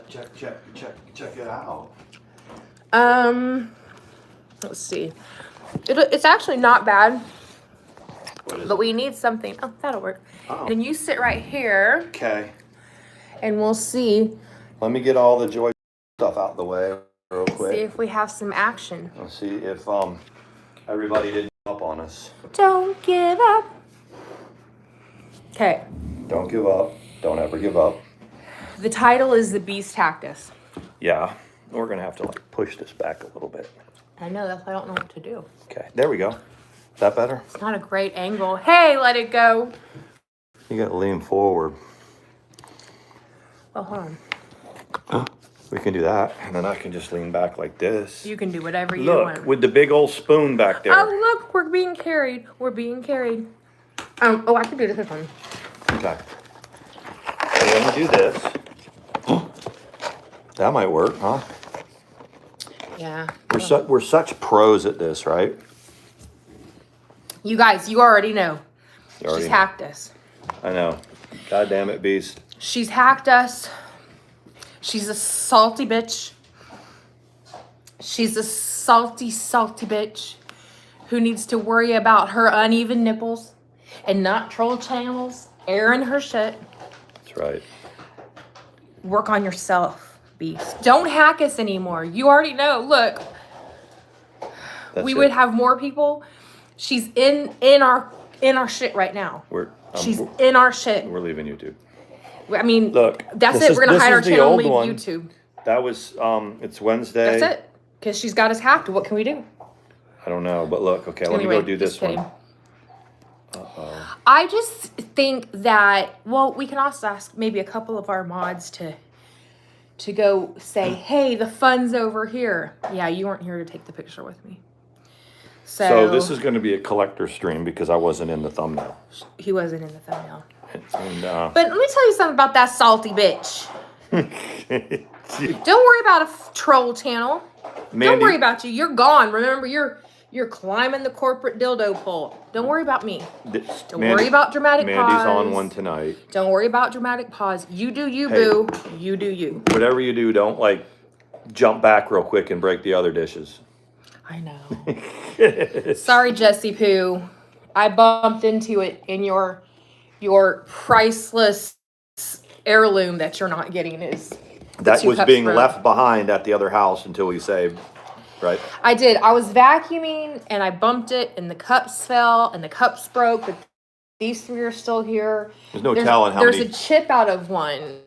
check it out. Let's see. It's actually not bad. But we need something. Oh, that'll work. Oh. And you sit right here. Okay. And we'll see. Let me get all the joy stuff out the way real quick. See if we have some action. Let's see if everybody didn't give up on us. Don't give up. Okay. Don't give up. Don't ever give up. The title is The Beast Cactus. Yeah. We're gonna have to like push this back a little bit. I know, that's why I don't know what to do. Okay. There we go. Is that better? It's not a great angle. Hey, let it go. You gotta lean forward. Oh, hold on. We can do that, and then I can just lean back like this. You can do whatever you Look, want. with the big old spoon back there. Oh, look, we're being carried. We're being carried. Oh, I can do this one. Okay. So let me do this. That might work, huh? Yeah. We're such pros at this, right? You guys, you already know. You already She's know. hacked us. I know. God damn it, Beast. She's hacked us. She's a salty bitch. She's a salty, salty bitch who needs to worry about her uneven nipples and not troll channels, airing her shit. That's right. Work on yourself, Beast. Don't hack us anymore. You already know. Look, we would have more people. She's in our shit right now. She's in our shit. We're leaving YouTube. I mean, Look, that's it. We're gonna hide our channel and leave YouTube. That was it's Wednesday. That's it. Because she's got us hacked. What can we do? I don't know, but look, okay, let me go do this one. Uh-oh. I just think that, well, we can also ask maybe a couple of our mods to go say, hey, the fun's over here. Yeah, you weren't here to take the picture with me. So this is going to be a collector stream because I wasn't in the thumbnail. He wasn't in the thumbnail. And, but let me tell you something about that salty bitch. Don't worry about a troll channel. Mandi, don't worry about you. You're gone. Remember, you're climbing the corporate dildo pole. Don't worry about me. Don't worry about dramatic pause. Mandy's on one tonight. Don't worry about dramatic pause. You do you, boo. You do you. Whatever you do, don't like jump back real quick and break the other dishes. I know. Sorry, Jessie Poo. I bumped into it in your priceless heirloom that you're not getting is that was being left behind at the other house until we saved, right? I did. I was vacuuming and I bumped it and the cups fell and the cups broke, but these three are still here. There's no telling how many. There's a chip out of one.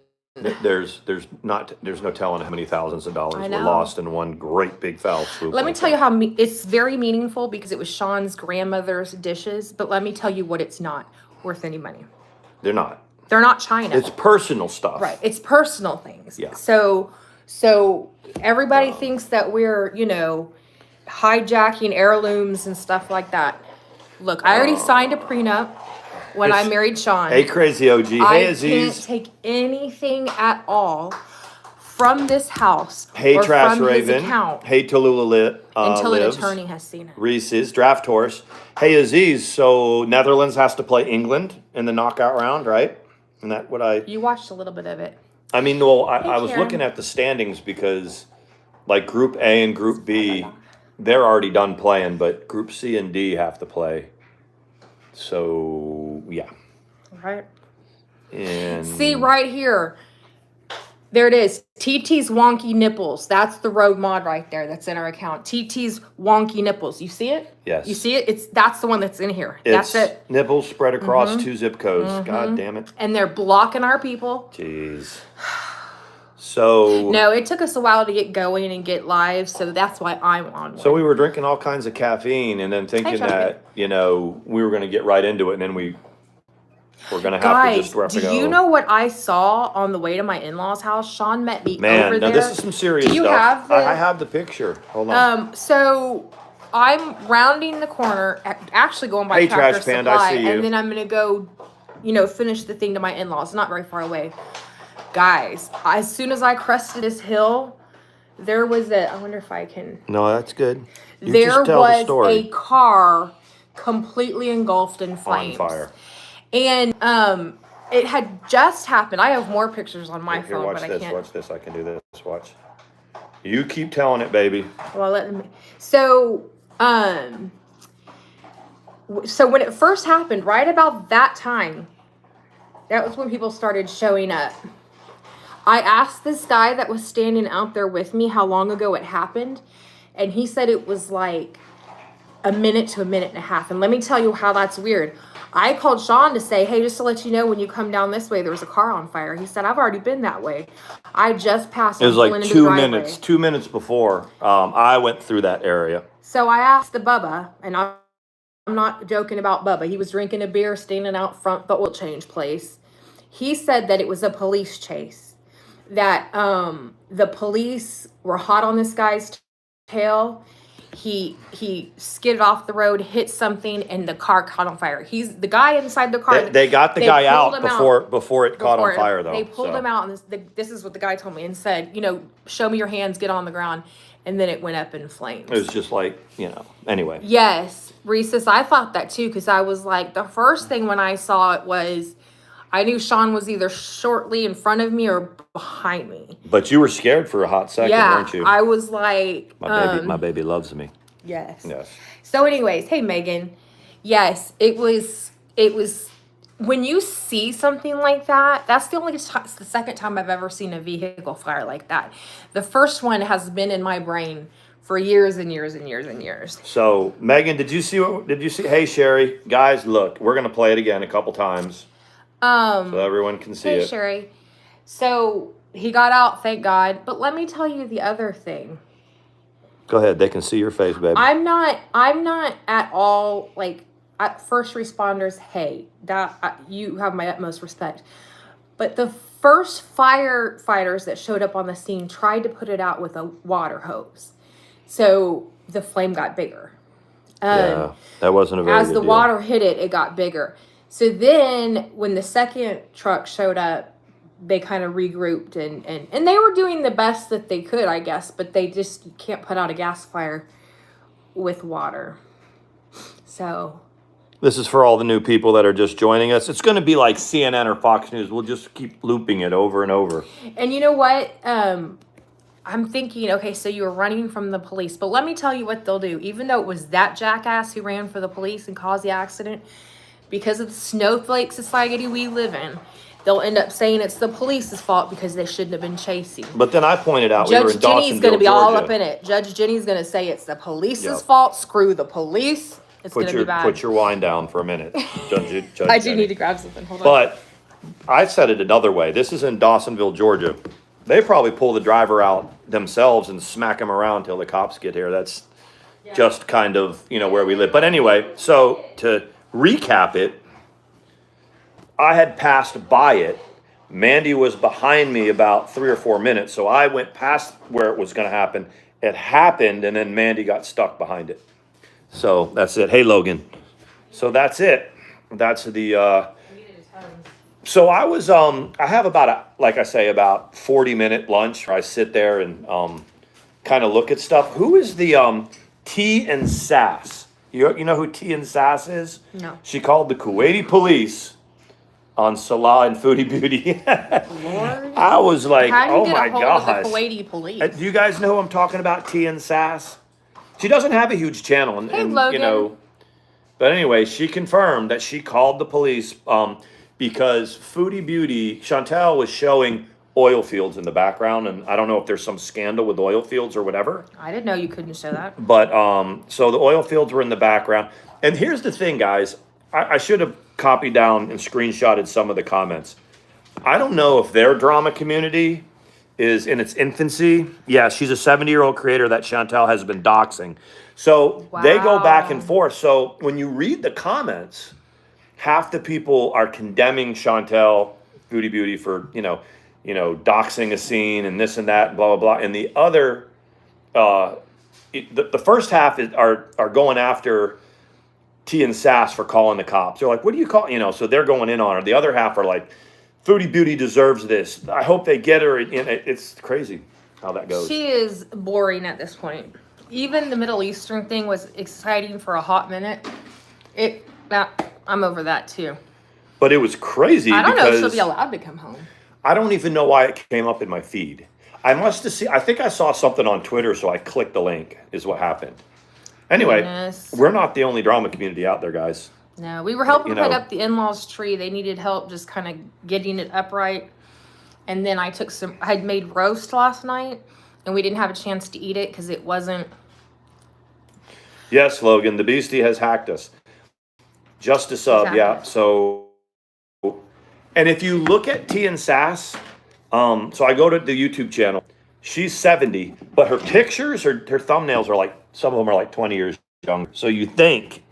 There's no telling how many thousands of dollars were lost in one great big foul swoop. Let me tell you how it's very meaningful because it was Sean's grandmother's dishes, but let me tell you what it's not worth any money. They're not. They're not China. It's personal stuff. Right. It's personal things. Yeah. So everybody thinks that we're, hijacking heirlooms and stuff like that. Look, I already signed a prenup when I married Sean. Hey, crazy OG. Hey, Aziz. I can't take anything at all from this house. Hey, or Trash from Raven. His account hey, Tallulah Lit. until lives. an attorney has seen it. Reese's Draft Horse. Hey, Aziz. So Netherlands has to play England in the knockout round, right? Isn't that what You watched a little bit of it. I mean, well, I was looking at the standings because, like, Group A and Group B, they're already done playing, but Group C and D have to play. So, yeah. Right. And see right here. There it is. TT's Wonky Nipples. That's the road mod right there that's in our account. TT's Wonky Nipples. You see it? Yes. You see it? That's the one that's in here. That's it. Nipples spread across 2 zip codes. God damn it. And they're blocking our people. Jeez. So no, it took us a while to get going and get live, so that's why I'm on one. So we were drinking all kinds of caffeine and then thinking that, we were going to get right into it, and then we're going to have to just wrap it up. Do you know what I saw on the way to my in-laws' house? Sean met me over there. Man, this is some serious stuff. Do you have I have the picture. Hold on. So I'm rounding the corner, actually going by Tractor Trash Panda, Supply, I see you. and then I'm going to go, finish the thing to my in-laws. Not very far away. Guys, as soon as I crested this hill, there was I wonder if I can. No, that's good. There was a car completely engulfed in flames. On fire. And it had just happened. I have more pictures on my Here, phone, watch but this. I can't. Watch this. I can do this. Watch. You keep telling it, baby. Well, so when it first happened, right about that time, that was when people started showing up. I asked this guy that was standing out there with me how long ago it happened, and he said it was like a minute to a minute and a half. And let me tell you how that's weird. I called Sean to say, hey, just to let you know, when you come down this way, there was a car on fire. He said, I've already been that way. I just passed. It was like 2 minutes before I went through that area. So I asked the Bubba, and I'm not joking about Bubba. He was drinking a beer, standing out front the oil change place. He said that it was a police chase, that the police were hot on this guy's tail. He skidded off the road, hit something, and the car caught on fire. He's the guy inside the car. They got the guy out before it caught on fire, though. They pulled him out, and this is what the guy told me, and said, show me your hands, get on the ground, and then it went up in flames. It was just like, anyway. Yes, Reese's, I thought that too, because I was like, the first thing when I saw it was, I knew Sean was either shortly in front of me or behind me. But you were scared for a hot second, weren't you? I was like... My baby loves me. Yes. Yes. So anyways, hey, Megan. Yes, it was... When you see something like that, that's the second time I've ever seen a vehicle fire like that. The first one has been in my brain for years and years and years and years. So, Megan, did you see? Hey, Sherry, guys, look, we're going to play it again a couple times. So everyone can see it. Hey, Sherry. So he got out, thank God. But let me tell you the other thing. Go ahead. They can see your face, baby. I'm not at all like at first responders. Hey, you have my utmost respect. But the first firefighters that showed up on the scene tried to put it out with a water hose, so the flame got bigger. Yeah, that wasn't a very good As the deal. water hit it, it got bigger. So then when the second truck showed up, they kind of regrouped and they were doing the best that they could, I guess, but they just can't put out a gas fire with water. So this is for all the new people that are just joining us. It's going to be like CNN or Fox News. We'll just keep looping it over and over. And you know what? I'm thinking, okay, so you were running from the police, but let me tell you what they'll do. Even though it was that jackass who ran for the police and caused the accident, because of the snowflake society we live in, they'll end up saying it's the police's fault because they shouldn't have been chasing. But then I pointed out we were in Judge Jenny's going to be Dawsonville, all Georgia. up in it. Judge Jenny's going to say it's the police's Yep. fault. Screw the police. It's going to be bad. Put your wine down for a minute, Judge I do Jenny. need to grab something. Hold on. But I said it another way. This is in Dawsonville, Georgia. They probably pull the driver out themselves and smack him around till the cops get here. That's just kind of, where we live. But anyway, so to recap it, I had passed by it. Mandi was behind me about 3 or 4 minutes. So I went past where it was going to happen. It happened, and then Mandi got stuck behind it. So that's it. Hey, Logan. So that's it. That's the... So I was, I have about 40-minute lunch where I sit there and kind of look at stuff. Who is the T and Sass? You know who T and Sass is? No. She called the Kuwaiti police on Salah and Foodie Beauty. Lord. I was like, How do you oh get my a hold gosh. of the Kuwaiti police? Do you guys know who I'm talking about, T and Sass? She doesn't have a huge channel. And Logan. But anyway, she confirmed that she called the police because Foodie Beauty, Chantel was showing oil fields in the background, and I don't know if there's some scandal with oil fields or whatever. I didn't know you couldn't show that. But so the oil fields were in the background. And here's the thing, guys. I should have copied down and screenshotted some of the comments. I don't know if their drama community is in its infancy. Yeah, she's a 70-year-old creator that Chantel has been doxing. So they go back and forth. So when you read the comments, half the people are condemning Chantel, Foodie Beauty for, doxing a scene and this and that, blah, blah, blah. And the other, the first half are going after T and Sass for calling the cops. They're like, what do you call, so they're going in on her. The other half are like, Foodie Beauty deserves this. I hope they get her. It's crazy how that goes. She is boring at this point. Even the Middle Eastern thing was exciting for a hot minute. I'm over that too. But it was crazy. I don't know if she'll because be allowed to come home. I don't even know why it came up in my feed. I must have seen. I think I saw something on Twitter, so I clicked the link. Is what happened. Anyway, Goodness. we're not the only drama community out there, guys. No, we were helping You put know. up the in-laws tree. They needed help just kind of getting it upright. And then I had made roast last night, and we didn't have a chance to eat it because it wasn't. Yes, Logan, the beastie has hacked us. Just a sub, Exactly. yeah. So, and if you look at T and Sass, so I go to the YouTube channel. She's 70, but her pictures, her thumbnails are like, some of them are like 20 years younger. So you think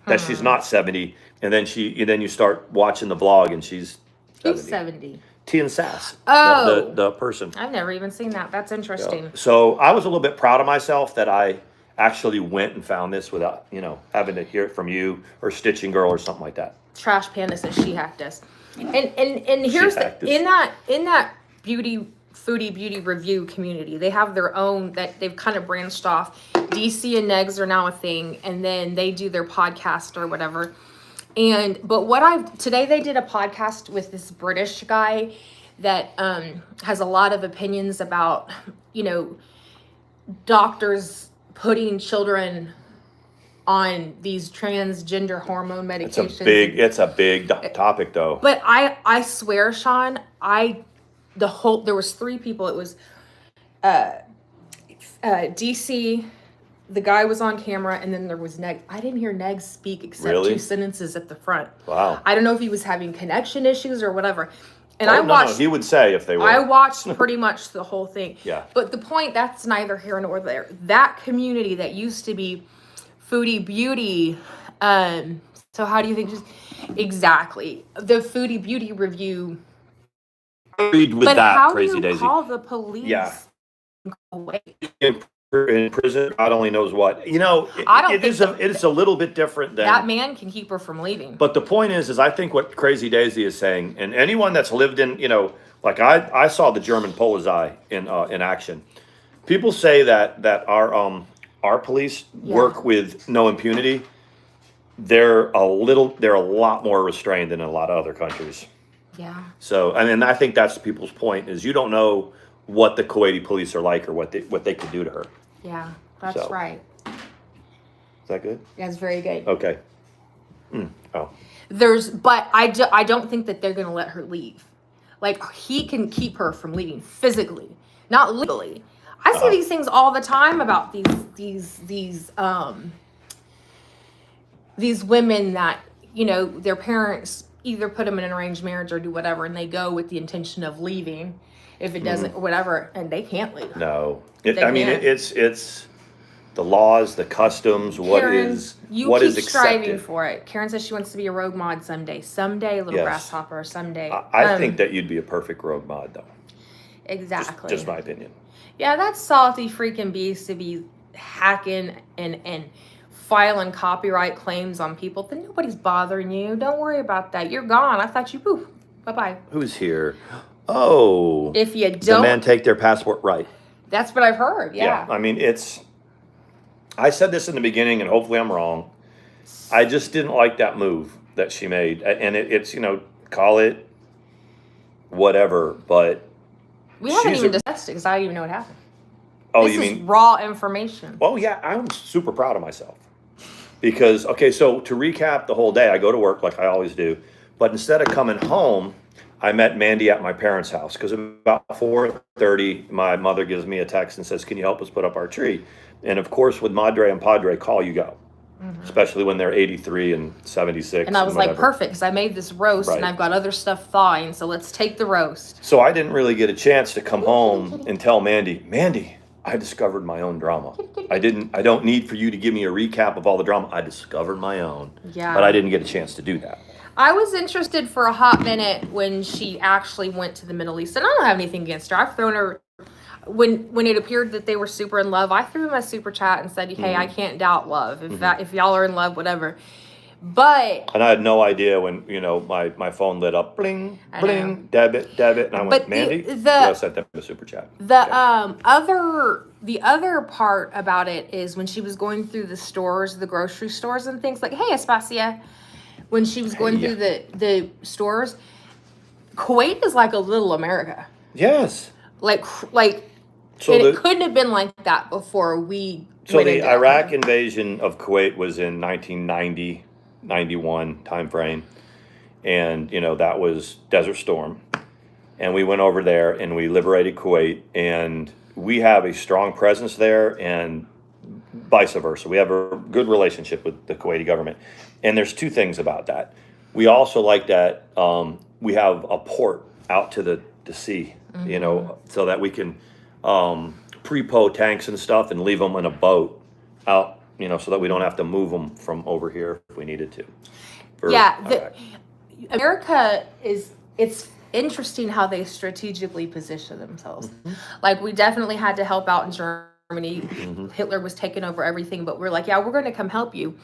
that she's not 70, and then you start watching the vlog, and she's 70. Who's 70? T and Sass, Oh. the person. I've never even seen that. That's interesting. So I was a little bit proud of myself that I actually went and found this without, having to hear it from you or Stitching Girl or something like that. Trash Panda says she hacked us. And here's hacked us. in that foodie beauty review community, they have their own that they've kind of branched off. DC and Negs are now a thing, and then they do their podcast or whatever. But today they did a podcast with this British guy that has a lot of opinions about, doctors putting children on these transgender hormone medications. It's a big topic though. But I swear, Sean, there was 3 people. It was DC, the guy was on camera, and then there was Neg. I didn't hear Neg speak except Really? 2 sentences at the front. Wow. I don't know if he was having connection issues or whatever. And Oh, I no, watched. he would say if they were. I watched pretty much the whole thing. Yeah. But the point, that's neither here nor there. That community that used to be foodie beauty. So how do you think? Exactly. The foodie beauty review. Agreed with But that, how Crazy do you Daisy. call the police? Yeah. Away? In prison, God only knows what. I don't it is think a little bit different than That man can keep her from leaving. But the point is I think what Crazy Daisy is saying, and anyone that's lived in, like I saw the German Polizei in action. People say that our police work with no impunity. They're a lot more restrained than in a lot of other countries. Yeah. So, I think that's people's point is you don't know what the Kuwaiti police are like or what they could do to her. Yeah, that's right. Is that good? That's very good. Okay. Oh. But I don't think that they're going to let her leave. Like, he can keep her from leaving physically, not legally. I see these things all the time about these women that, their parents either put them in an arranged marriage or do whatever, and they go with the intention of leaving if it doesn't, whatever, and they can't leave. No. They can't. It's the laws, the customs, what Karen, is you what keep is striving accepted. for it. Karen says she wants to be a rogue mod someday. Someday, little Yes. grasshopper, someday. I think that you'd be a perfect rogue mod, though. Exactly. Just my opinion. Yeah, that salty freaking beast to be hacking and filing copyright claims on people. Then nobody's bothering you. Don't worry about that. You're gone. I thought you, poof, bye-bye. Who's here? Oh. If you the don't, men take their passport right. that's what I've heard. Yeah. I said this in the beginning, and hopefully I'm wrong. I just didn't like that move that she made. And it's, call it whatever, but We haven't she's even discussed it because I don't even know what happened. oh, This you is mean? raw information. Oh, yeah, I'm super proud of myself. Because, okay, so to recap the whole day, I go to work like I always do. But instead of coming home, I met Mandi at my parents' house. Because about 4:30, my mother gives me a text and says, can you help us put up our tree? And, of course, with Madre and Padre, call you go. Especially when they're 83 and 76. And I was like, whatever. perfect, because I made this roast and Right. I've got other stuff thawing, so let's take the roast. So I didn't really get a chance to come home and tell Mandy, I discovered my own drama. I don't need for you to give me a recap of all the drama. I discovered my own. Yeah. But I didn't get a chance to do that. I was interested for a hot minute when she actually went to the Middle East. And I don't have anything against her. I've thrown her, when it appeared that they were super in love, I threw him a super chat and said, hey, I can't doubt love. If y'all are in love, whatever. But And I had no idea when, my phone lit up, bling, I bling, debit. And I went, But Mandy? the- I sent them a super chat. the Okay. the other part about it is when she was going through the stores, the grocery stores and things like, hey, Aspasia, when she was going through the stores. Kuwait is like a little America. Yes. Like So it couldn't have been like that before we. So the Iraq invasion of Kuwait was in 1990, 91 timeframe, and that was Desert Storm, and we went over there and we liberated Kuwait, and we have a strong presence there, and vice versa. We have a good relationship with the Kuwaiti government, and there's two things about that. We also like that we have a port out to the sea, so that we can pre-po tanks and stuff and leave them in a boat out, so that we don't have to move them from over here if we needed to. America it's interesting how they strategically position themselves. Mm-hmm. Like we definitely had to help out in Germany. Mm-hmm. Hitler was taking over everything, but we're like, yeah, we're going to come help you,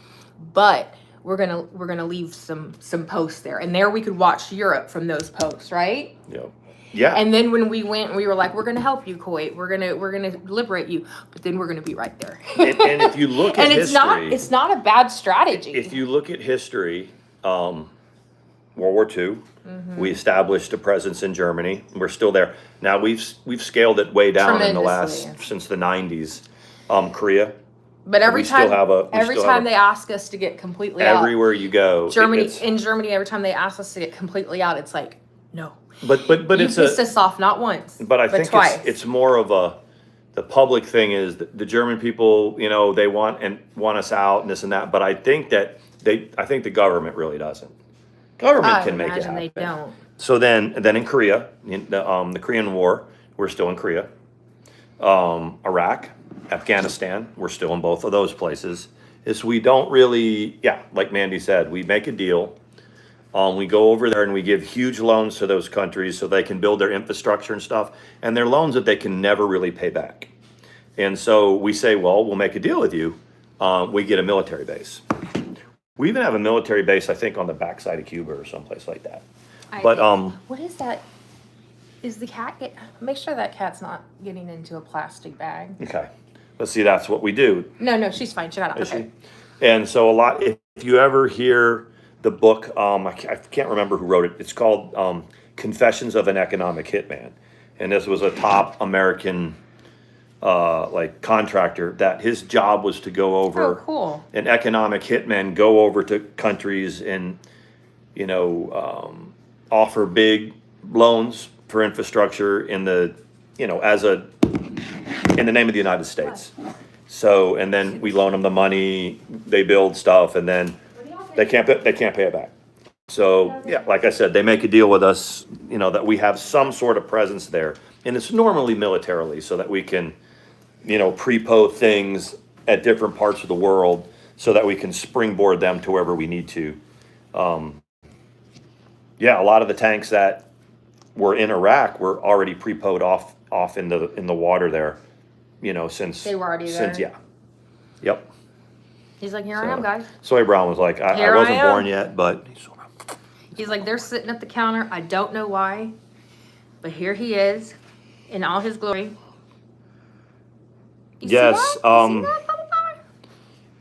but we're gonna leave some posts there, and there we could watch Europe from those posts, right? Yep. Yeah. And then when we went, we were like, we're gonna help you, Kuwait. We're gonna liberate you, but then we're gonna be right there. and if you look at history, it's not a bad strategy. If you look at history, World War II, mm-hmm. we established a presence in Germany. We're still there now. We've scaled it way down in the last since the 90s. Korea. But every time they ask us to get completely out, everywhere you go, in Germany, every time they ask us to get completely out, it's like no. But it's pissed us off not once, but think twice. It's more of the public thing is the German people, they want us out and this and that. But I think that the government really doesn't. Government can make it happen. They don't. So then in Korea, the Korean War, we're still in Korea. Iraq, Afghanistan, we're still in both of those places. Is we don't really, like Mandi said, we make a deal. We go over there and we give huge loans to those countries so they can build their infrastructure and stuff. And they're loans that they can never really pay back. And so we say, well, we'll make a deal with you. We get a military base. We even have a military base, I think, on the backside of Cuba or someplace like that. What is that? Is the cat make sure that cat's not getting into a plastic bag. Okay. Let's see, that's what we do. No, she's fine. She got out. Okay. And so if you ever hear the book, I can't remember who wrote it. It's called Confessions of an Economic Hitman. And this was a top American contractor that his job was to go over an economic hitman, go over to countries and, offer big loans for infrastructure in the name of the United States. So, and then we loan them the money, they build stuff, and then they can't pay it back. So, like I said, they make a deal with us, that we have some sort of presence there. And it's normally militarily so that we can, pre-po things at different parts of the world so that we can springboard them to wherever we need to. A lot of the tanks that were in Iraq were already pre-poed off in the water there, since they were already there. Yep. He's like, here I am, guys. Sawyer Brown was like, I wasn't born yet, but he's like, they're sitting at the counter. I don't know why, but here he is in all his glory. Yes.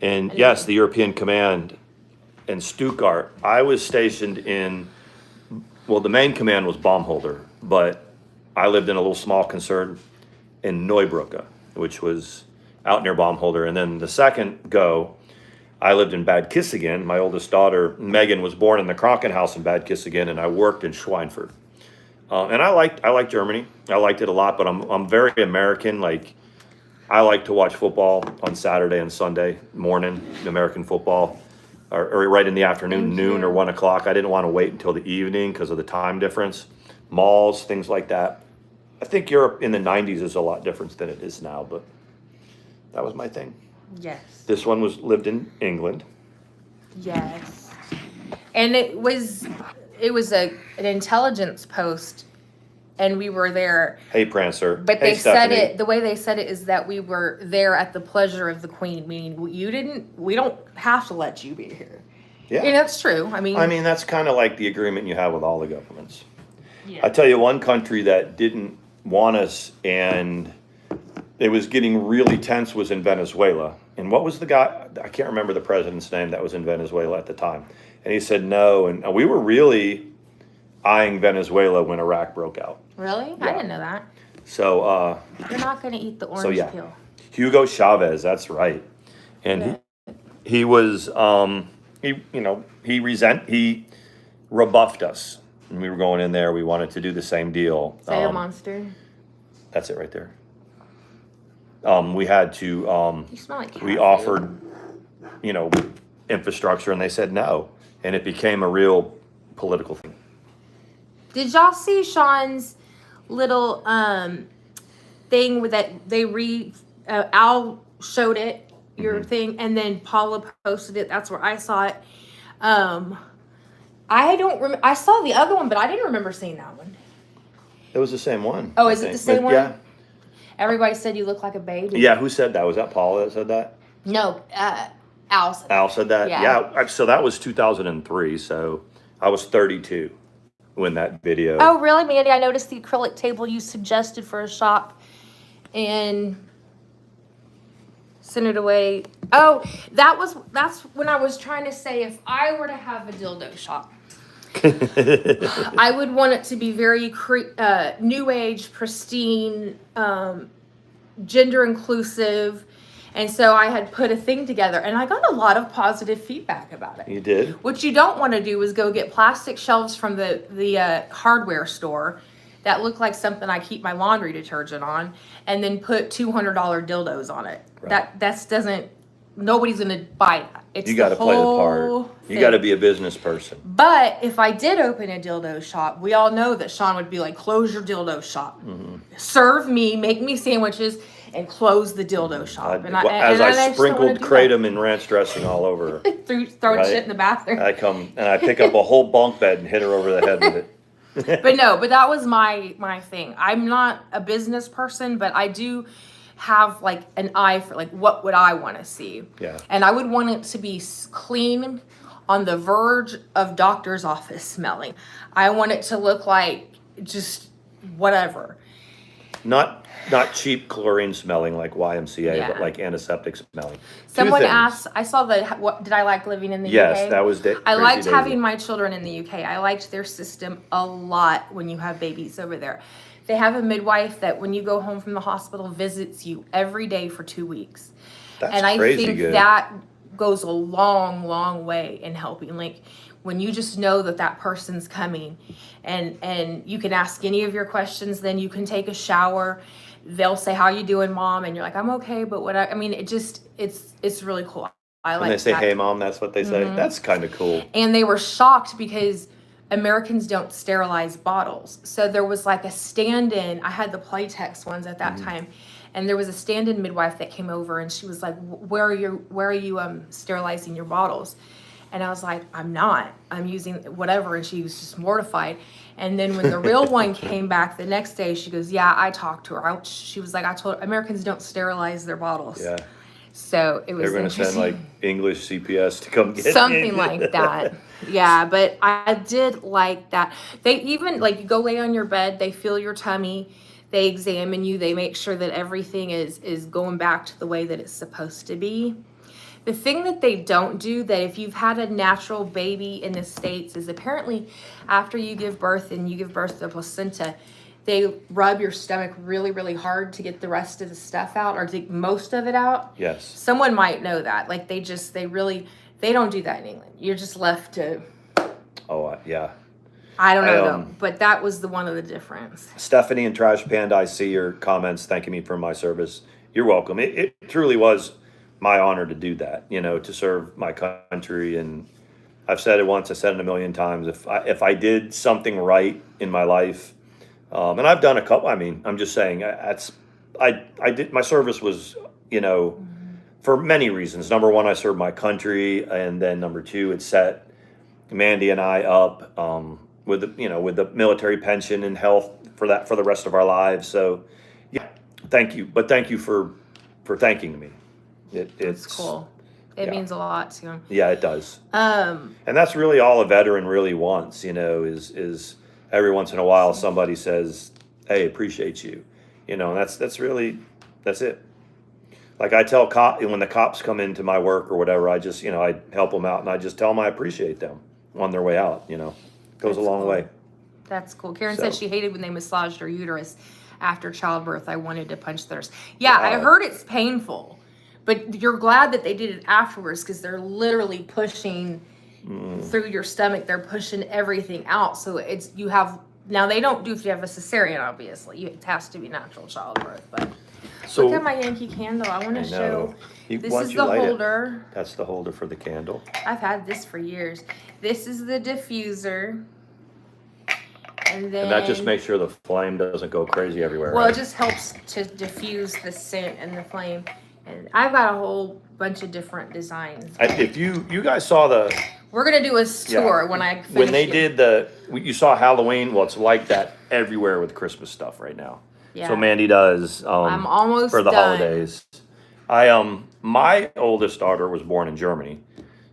And yes, the European Command in Stuttgart. I was stationed the main command was Baumholder, but I lived in a little small concern in Neubrücke, which was out near Baumholder. And then the second go, I lived in Bad Kissingen. My oldest daughter, Megan, was born in the Krankenhaus in Bad Kissingen, and I worked in Schweinfurt. And I liked Germany. I liked it a lot, but I'm very American. I like to watch football on Saturday and Sunday morning, American football, or right in the afternoon, noon or 1 o'clock. I didn't want to wait until the evening because of the time difference. Malls, things like that. I think Europe in the 90s is a lot different than it is now, but that was my thing. Yes. This one lived in England. Yes. And it was an intelligence post, and we were there. Hey, Prancer. But they said it, the way they said it is that we were there at the pleasure of the Queen, meaning we don't have to let you be here. Yeah. That's true. I mean, that's kind of like the agreement you have with all the governments. Yeah. I tell you, one country that didn't want us and it was getting really tense was in Venezuela. And what was the guy? I can't remember the president's name that was in Venezuela at the time. And he said no. And we were really eyeing Venezuela when Iraq broke out. Really? Yeah. I didn't know that. So You're not going to eat the orange peel. Hugo Chavez, that's right. And Yeah. he was he rebuffed us. And we were going in there, we wanted to do the same deal. Sawyer monster. That's it right there. We had to You smell like cat we food. offered, infrastructure, and they said no. And it became a real political thing. Did y'all see Sean's little thing with that Al showed it, your thing, and then Paula posted it. That's where I saw it. I don't remember. I saw the other one, but I didn't remember seeing that one. It was the same one. Oh, is it the same one? Yeah. Everybody said you look like a baby. Yeah, who said that? Was that Paula that said that? No, Al said that. Al said that? Yeah. So that was 2003, so I was 32 when that video. Oh, really, Mandy? I noticed the acrylic table you suggested for a shop and sent it away. Oh, that's when I was trying to say if I were to have a dildo shop, I would want it to be very new age, pristine, gender inclusive. And so I had put a thing together and I got a lot of positive feedback about it. You did? What you don't want to do is go get plastic shelves from the hardware store that look like something I keep my laundry detergent on and then put $200 dildos on it. Right. That doesn't, nobody's going to buy that. It's You got to play the part. You got to be a business person. But if I did open a dildo shop, we all know that Sean would be like, close your dildo shop. Mm-hmm. Serve me, make me sandwiches, and close the dildo shop. As I sprinkled kratom and ranch dressing all over her. Throw Right? shit in the bathroom. I come and I pick up a whole bunk bed and hit her over the head with it. But that was my thing. I'm not a business person, but I do have like an eye for like what would I want to see. Yeah. And I would want it to be clean, on the verge of doctor's office smelling. I want it to look like just whatever. Not cheap chlorine smelling like YMCA, Yeah. but like antiseptic smelling. Someone Two things. asked, I saw what did I like living in the UK? Yes, that was I Crazy liked Daisy. having my children in the UK. I liked their system a lot when you have babies over there. They have a midwife that when you go home from the hospital visits you every day for 2 weeks. That's And I crazy think good. that goes a long, long way in helping. Like when you just know that person's coming and you can ask any of your questions, then you can take a shower. They'll say, "How you doing, Mom?" And you're like, "I'm okay," but it's really cool. I like When they say, that. "Hey, Mom," that's what they say. That's kind of cool. And they were shocked because Americans don't sterilize bottles. So there was like a stand-in. I had the Playtex ones at that time. And there was a stand-in midwife that came over and she was like, where are you sterilizing your bottles? And I was like, I'm not. I'm using whatever. And she was just mortified. And then when the real one came back the next day, she goes, yeah, I talked to her. She was like, I told her, Americans don't sterilize their bottles. Yeah. So it was They're going to send like English CPS to come get something you. like that. Yeah, but I did like that. They even like you go lay on your bed, they feel your tummy, they examine you, they make sure that everything is going back to the way that it's supposed to be. The thing that they don't do, that if you've had a natural baby in the States, is apparently after you give birth and you give birth to the placenta, they rub your stomach really, really hard to get the rest of the stuff out or to get most of it out. Yes. Someone might know that. Like they don't do that in England. You're just left to, Oh, yeah. I don't know though, but that was one of the difference. Stephanie and Trash Panda, I see your comments thanking me for my service. You're welcome. It truly was my honor to do that, to serve my country. And I've said it once, I said it a million times. If I did something right in my life, and I've done a couple, I'm just saying, I did, my service was, for many reasons. Number one, I served my country. And then number two, it set Mandi and I up, with the military pension and health for the rest of our lives. So yeah, thank you. But thank you for thanking me. It's Cool. It means a lot to him. Yeah, it does. And that's really all a veteran really wants, is every once in a while somebody says, hey, appreciate you. And that's really, That's it. Like I tell when the cops come into my work or whatever, I just, I help them out and I just tell them I appreciate them on their way out, Goes a long cool. way. That's cool. Karen So- said she hated when they massaged her uterus after childbirth. I wanted to punch theirs. Yeah, I Wow. heard it's painful, but you're glad that they did it afterwards because they're literally pushing through your stomach. They're pushing everything out. So now they don't do if you have a cesarean, obviously. It has to be natural childbirth, but So look at my Yankee candle. I want to show. This Why don't is you the light it? holder. That's the holder for the candle. I've had this for years. This is the diffuser. And then, And that just makes sure the flame doesn't go crazy everywhere. well, right? it just helps to diffuse the scent and the flame. And I've got a whole bunch of different designs. If you guys saw We're gonna do a tour when I finish when they it. did you saw Halloween. Well, it's like that everywhere with Christmas stuff right now. Yeah. So Mandy does. I'm almost for the done. holidays. My oldest daughter was born in Germany,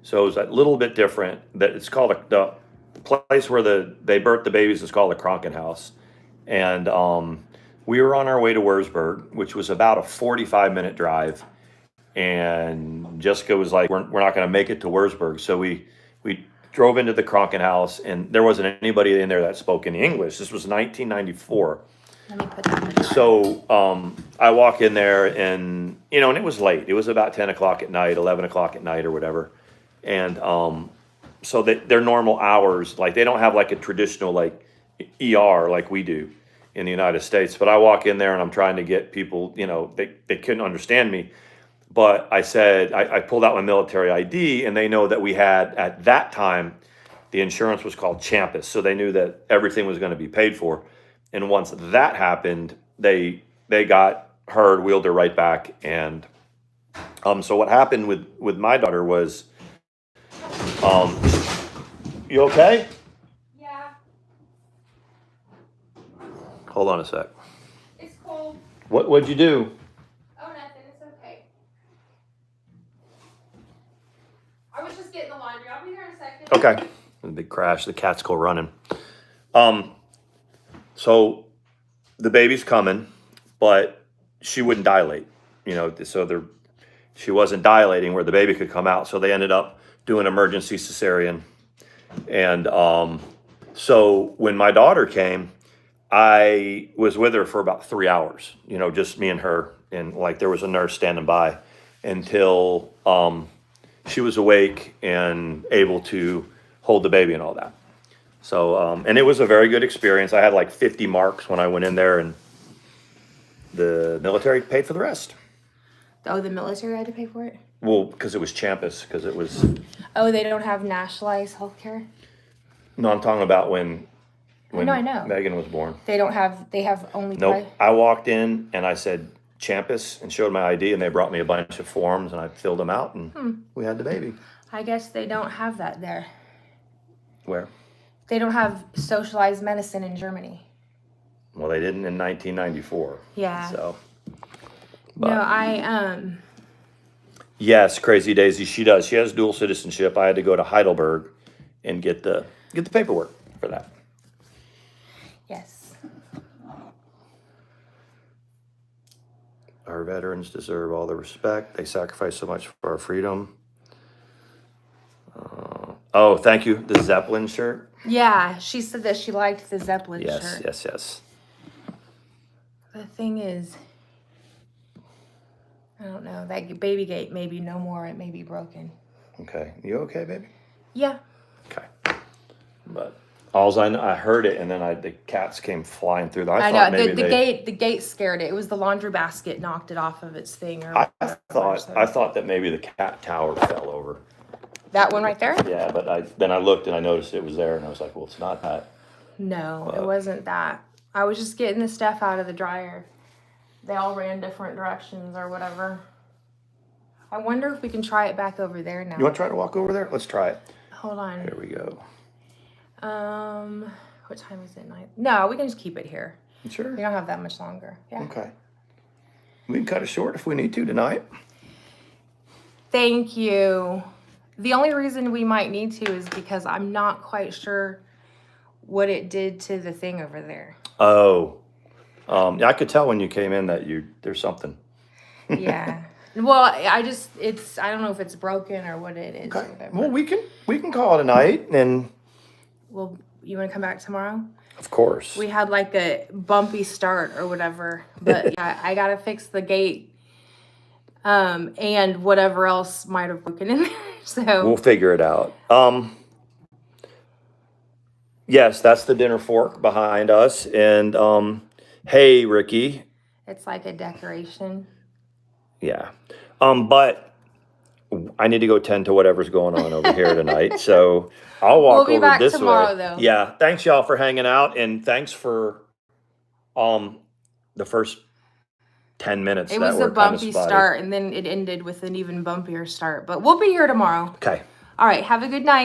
so it's a little bit different. That it's called the place where they birth the babies is called the Krankenhaus, and we were on our way to Würzburg, which was about a 45-minute drive, and Jessica was like, "We're not going to make it to Würzburg," so we drove into the Krankenhaus, and there wasn't anybody in there that spoke any English. This was 1994. Let me put that in the So I walk in there and, and it was late. It was about 10 o'clock at night, 11 o'clock at night or whatever. And so their normal hours, like they don't have like a traditional like ER like we do in the United States. But I walk in there and I'm trying to get people, they couldn't understand me. But I said, I pulled out my military ID and they know that we had, at that time, the insurance was called Champus. So they knew that everything was going to be paid for. And once that happened, they got her, wheeled her right back. And so what happened with my daughter was, you okay? Yeah, Hold on a sec. it's cold. What'd you do? Oh, nothing. It's okay. I was just getting the laundry. I'll be there in a second. Okay. The big crash. The cat's go running. So the baby's coming, but she wouldn't dilate, so she wasn't dilating where the baby could come out. So they ended up doing emergency cesarean. And so when my daughter came, I was with her for about 3 hours, just me and her. And like there was a nurse standing by until she was awake and able to hold the baby and all that. So, and it was a very good experience. I had like 50 marks when I went in there, and the military paid for the rest. Oh, the military had to pay for it? Well, because it was Champus, because it was... Oh, they don't have nationalized health care? No, I'm talking about when I know. Megan was born. They have only... Nope. I walked in and I said Champus and showed my ID, and they brought me a bunch of forms and I filled them out, and we had the baby. I guess they don't have that there. Where? They don't have socialized medicine in Germany. Well, they didn't in 1994. Yeah. So. No, Yes, Crazy Daisy, she does. She has dual citizenship. I had to go to Heidelberg and get the paperwork for that. Yes. Our veterans deserve all the respect. They sacrifice so much for our freedom. Oh, thank you. The Zeppelin shirt. Yeah, she said that she liked the Zeppelin Yes, shirt. yes. The thing is, I don't know, that baby gate may be no more. It may be broken. Okay. You okay, baby? Yeah. Okay. But I heard it, and then the cats came flying through. I know the gate scared it. It was the laundry basket knocked it off of its thing. Or I thought that maybe the cat tower fell over. That one right there? Yeah, but I looked and I noticed it was there, and I was like, well, it's not that. No, it wasn't that. I was just getting the stuff out of the dryer. They all ran different directions or whatever. I wonder if we can try it back over there now. You want to try to walk over there? Let's try it. Hold on. Here we go. What time is it? No, we can just keep it here. Sure. We don't have that much longer. Yeah. Okay. We can cut it short if we need to tonight. Thank you. The only reason we might need to is because I'm not quite sure what it did to the thing over there. Oh. Yeah, I could tell when you came in that there's something. Yeah. Well, I don't know if it's broken or what it is. Or Okay. whatever. Well, we can call it a night, and Well, you want to come back tomorrow? of course. We had like a bumpy start or whatever, but yeah, I gotta fix the gate, and whatever else might have broken in there. So We'll figure it out. Yes, that's the dinner fork behind us, and hey, Ricky. it's like a decoration. Yeah. But I need to go tend to whatever's going on over here tonight. So I'll walk We'll be over back this tomorrow, way. though. Yeah. Thanks y'all for hanging out, and thanks for the first 10 minutes. It that was a were kinda bumpy spotty. start, and then it ended with an even bumpier start. But we'll be here tomorrow. Okay. All right. Have a good night.